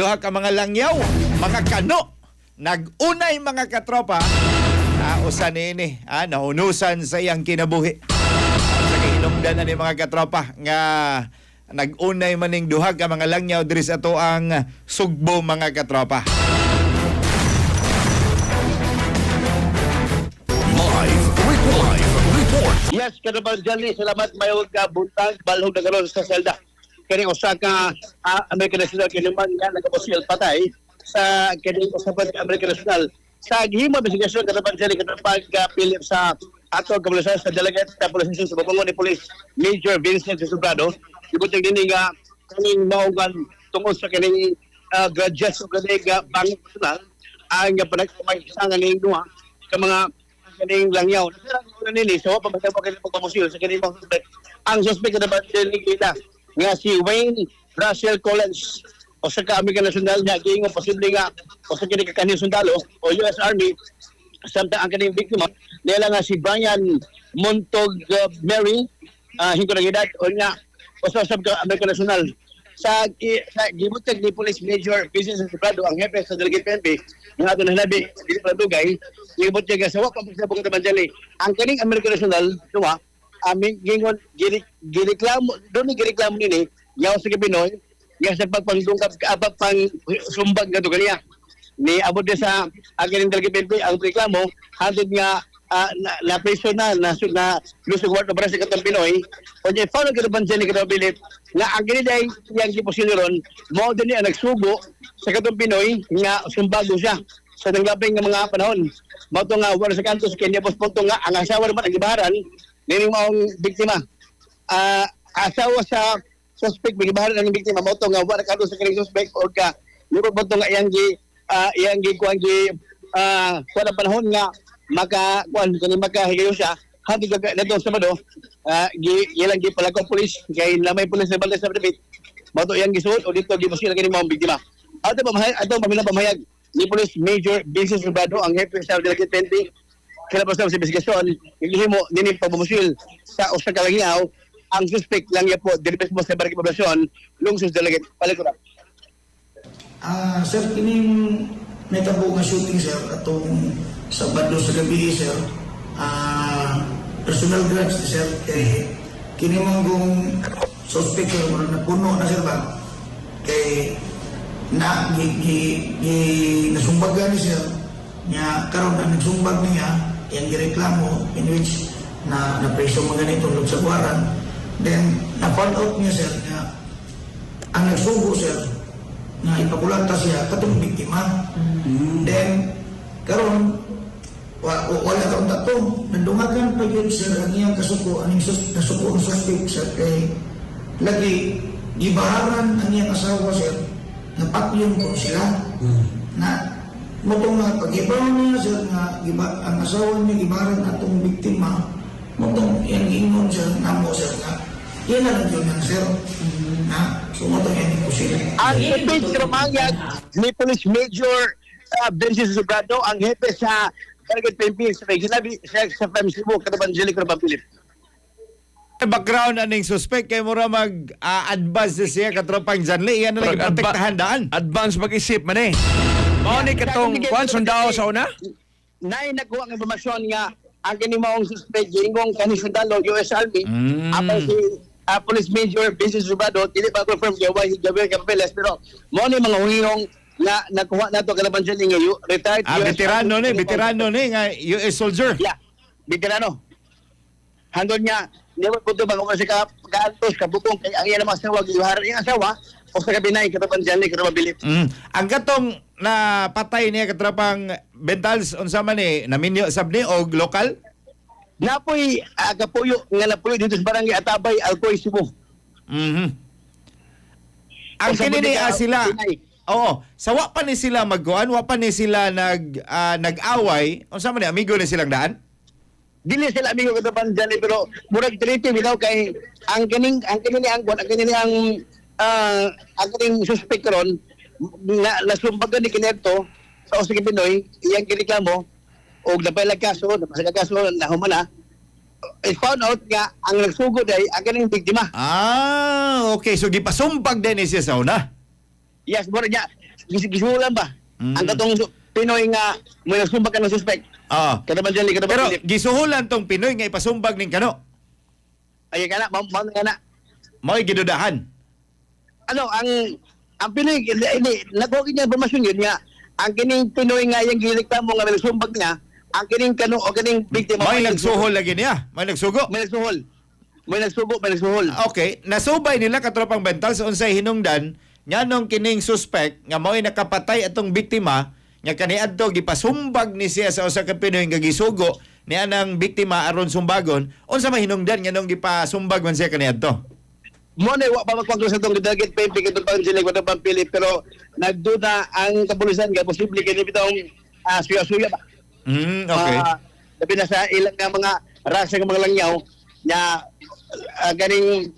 Duha ka mga langyaw, mga kano, nag-unay mga katropa, usan ini, naunusan sa iyang kinabuhi. Sa kahinungdan na ni mga katropa, nga nag-unay maning duha ka mga langyaw, diri sa ato ang Sugbo mga katropa. Live report. Yes, Kadabang Jali, salamat mayong buntag, balhog na karon sa selda. Kani usa ka American National kinuman nga nagaposil patay sa kani usa ka American National sa gihimo investigasyon Kadabang Jali kadapag pilip sa ato kapulisan sa delegate sa pulisya sa Babangon ni Police Major Vincent Sobrado. Ibutang dinhi nga kaning maugan tungod sa kaning graduates o kaning Bangko Nacional ang panagpamagsangan ning duha ka mga kaning langyaw. Nasirang nini so pamatay pa kaning pagpamusil sa kaning mga suspect. Ang suspect Kadabang Jali kita nga si Wayne Russell Collins o sa American National niya giingong posible nga o sa kini kakaning sundalo o US Army samtang ang kaning biktima nila nga si Brian Montgomery hingko na edad o nga o sa American National sa gibutag ni Police Major Vincent Sobrado ang hepe sa Delegate PNP nga ato nahlabi dili pa dugay gibutag sa wa pa sa bukod Banjali ang kaning American National duwa aming gingon gireklamo doon ni gireklamo nini yaw sa Pinoy nga sa pagpangdungkap pang sumbag nga to kaniya ni abot din sa agining Delegate ang reklamo handod nga na preso na lusog ward obra sa katong Pinoy o di follow ka naman dyan ni Kadabang Bilip nga ang giniday yung giposilo ron mo din niya nagsugo sa katong Pinoy nga sumbago siya sa nanglaping nga mga panahon mo to nga wala sa kanto sa Kenya boss punto nga ang asawa naman ang gibaharan nining maong biktima asawa sa suspect gibaharan ang biktima mo to nga wala kanto sa kaning suspect o ka nuro mo to nga iyang kuan wala panahon nga makahigayon siya hanggang na doon sa Sabado ilang gipalagaw polis kay lamay polis sa balay sa David bato iyang gisuot o dito gimusila kini mga biktima ato pamilang pamahayag ni Police Major Vincent Sobrado ang hepe sa Delegate PNP kinapasaw sa investigasyon gihimo nini pagmumusil sa usa ka langyaw ang suspect lang po diribes mo sa barangay poblasyon lungsod Delegate palikuran. Sir, kining natabo nga shooting sir atong Sabado sa gabi sir personal grudge sir kay kini manggong suspect sir na puno na sir ba kay na nasumbagan ni sir niya karon na nagsumbag niya yung gireklamo in which na preso mga ganito sa buwaran then na-found out niya sir na ang nagsugo sir na ipakulanta siya katong biktima then karon wala karon tato nandungagan pa yun sir ang iyang kasuko ang nasuko ng suspect sir kay lagi gibaharan ang iyang asawa sir napakyon ko sila na motong nga pag-ibaw niya sir nga ang asawa niya gibaharan atong biktima motong yung ingon sir namo sir nga yan na lang yun yan sir na sumotong yan po sila Ang hepe sa Ramangyan ni Police Major Vincent Sobrado ang hepe sa Delegate PNP sa sinabi sa FM Cebu Kadabang Jali Kadabang Bilip. Background aning suspect kay mura mag-advance siya katropang Janli yan na lang protektahan daan. Advance mag-isip man eh. Mao ni katong kwan sundao sa una? Nay nakuha ang impormasyon nga ang kanimaong suspect gingong kaning sundalo US Army apay si Police Major Vincent Sobrado dili pa confirm kay Gabriel Capeles pero mo ni mga hungihong nga nakuha nato Kadabang Jali nga retired veterano ni nga US soldier. Yeah, veterano. Handon niya niya po ito bang sa kaantos, kabukong kay ang iyan ang asawa, giharan yung asawa o sa kabinay, Kadabang Jali, Kadabang Bilip. Ang gatong na patay niya katrapang Bentals, unsa man ni, naminyo sabni o lokal? Napoy, kapuyo, nga napuyo dito sa barangay Atabay, Alcoy, Cebu. Ang kinini sila, oo, sawa pa ni sila magkuhan, wa pa ni sila nag-away, unsa man ni, amigo ni silang daan? Dili sila amigo Kadabang Jali pero murag triti bitaw kay ang kining suspect ron na nasumbagan ni Kinerto sa Osige Pinoy iyang gireklamo og napalag kaso nahumana I found out nga ang nagsugod ay ang kaning biktima. Okay. So, gipasumpag din siya sa una? Yes, mura niya. gisulan ba? Ang katong Pinoy nga may nagsumbag ka ng suspect. Ah. Kada man dyan, kada Pero man Philip. gisuhulan tong Pinoy nga ipasumbag ning kano. Ay, kana, kana. Mo'y gidudahan. Ano, ang Pinoy, hindi, nagkogin niya informasyon yun nga, ang kining Pinoy nga yung gireklamo nga may nagsumbag niya, ang kining kano o kining biktima. Mo'y nagsuhol lagi niya. Mo'y nagsugo. May nagsuhol. May nagsuhol. Okay, nasubay nila katropang bental sa unsay hinungdan nganong kining suspect nga mo'y nakapatay atong biktima nga kaniadto gipasumbag ni siya sa usa ka Pinoy nga gisugo ni anang biktima aron sumbagon unsa may hinungdan nganong gipasumbag man siya kaniadto. Mo na wa pa magpangko sa tong dagit pempi kitong pangjilig wa pang Philip pero nagduda ang kapulisan nga posible kini bitong suya-suya ba. Okay. Labi na sa ilang nga mga rasa nga mga langyaw na ganing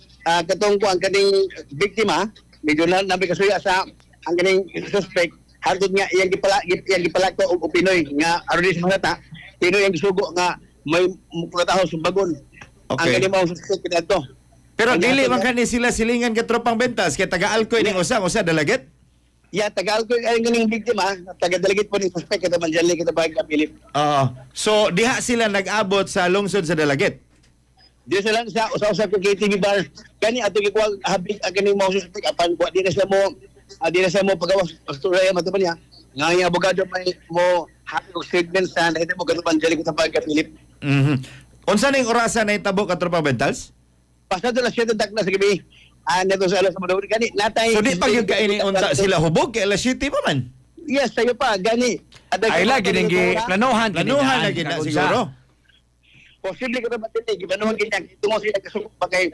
katong ko ang kaning biktima medyo na nabi kasuya sa ang ganing suspect hangtod nga iyang gipalakto og Pinoy nga aron sa mga ta Pinoy ang gisugo nga may mukataho sumbagon. Ang Okay. ganing mga suspect kinaadto. Pero Ang dili ato man nga- kani sila silingan ka tropang bentas kay taga-alkoy ning usa dalaget. Ya, tagal ko ang ganing biktima, taga-delegate po ni suspect kita man dyan kita bagay ka Philip. Oo. So diha sila nag-abot sa lungsod sa dalaget. Di sila sa usa-usa ko KTV bar. Kani ato gikuha habig ang ganing mga suspect apan buat di na sila mo pagawas pastorya matuman niya. Nga yung abogado may mo happy og statement sa nahita mo ganun man dyan kita bagay ka Philip. Unsa ning orasan na itabo ka tropang bentals? Pasado la 7 tak na sa gabi. Neto sa alas sa madawid gani natay. So di pa yung kaini unta sila hubog kay alas 7 pa man. Yes, sayo pa gani. Ay lagi ning planuhan Planuhan lagi na siguro. Posible ko na matinig, gibanuhan ganyan. Tungo sila kasukot pa kay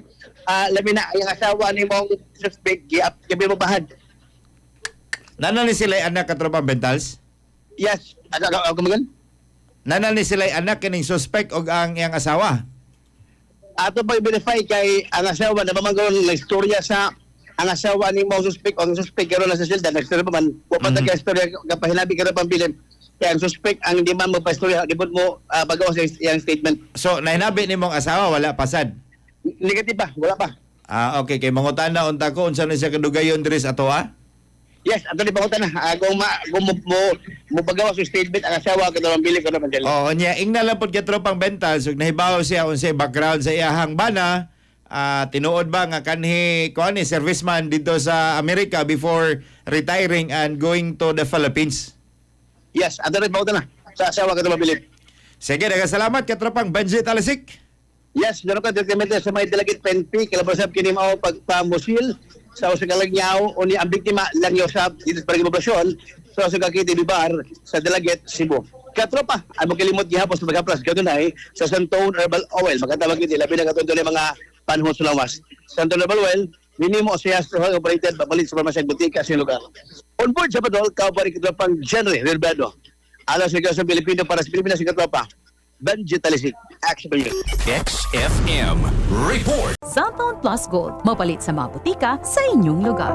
labi na yung asawa ni mong suspect, gabi mo bahad. Nana ni sila anak ka tropang bentals? Yes, ako magan? Nana ni sila anak kining suspect og ang iyang asawa. Ato pa i-verify kay ang asawa na mamanggaw ng istorya sa ang asawa ni mong suspect o ang suspect karon na sa silda. Nag-istorya pa man, wapatag ka istorya, kapahinabi ka na pang bilim. Kaya ang suspect, ang hindi man magpa-istorya, libot mo bagaw sa iyang statement. So nainabi nimong asawa wala pasad. Negative pa, wala pa. Okay kay mangutan na unta ko unsa ni siya kadugayon diri sa atoa? Yes, ato di pangutan na. Kung mo pagawa sa statement, ang asawa ka na bilim ka na mandali. Oo, niya ingna lang pud ka tropang bentals ug nahibaw siya unsay background sa iyahang bana. Tinuod ba nga kanhi ni serviceman dito sa Amerika before retiring and going to the Philippines? Yes, ato rin pangutan na. Sa asawa ka na mabilib. Sige, salamat ka tropang Benji Talisik. Yes, meron ka direktamente sa may delegate PNP, kalabasab kini mao pagpamusil sa usa ka langyaw o ni ang biktima langyaw sa dito sa pagpoblasyon sa usa ka KTV bar sa delegate Cebu. Katropa, ay magkalimot gihapon sa pagkaplas gadunay sa Santone Herbal Oil. Magkatawag kiti labi na katong mga panahon sa lawas. Santone Herbal Oil, minimo siya sa operated papalit sa pharmacy butika sa lugar. On board sa padol, kaupari katropang January Rilbado. Alas sa Pilipino para sa Pilipinas sa katropa. Benji Talisik, Action for You. XFM Report. Cellphone Plus Gold. Mapalit sa mga butika sa inyong lugar.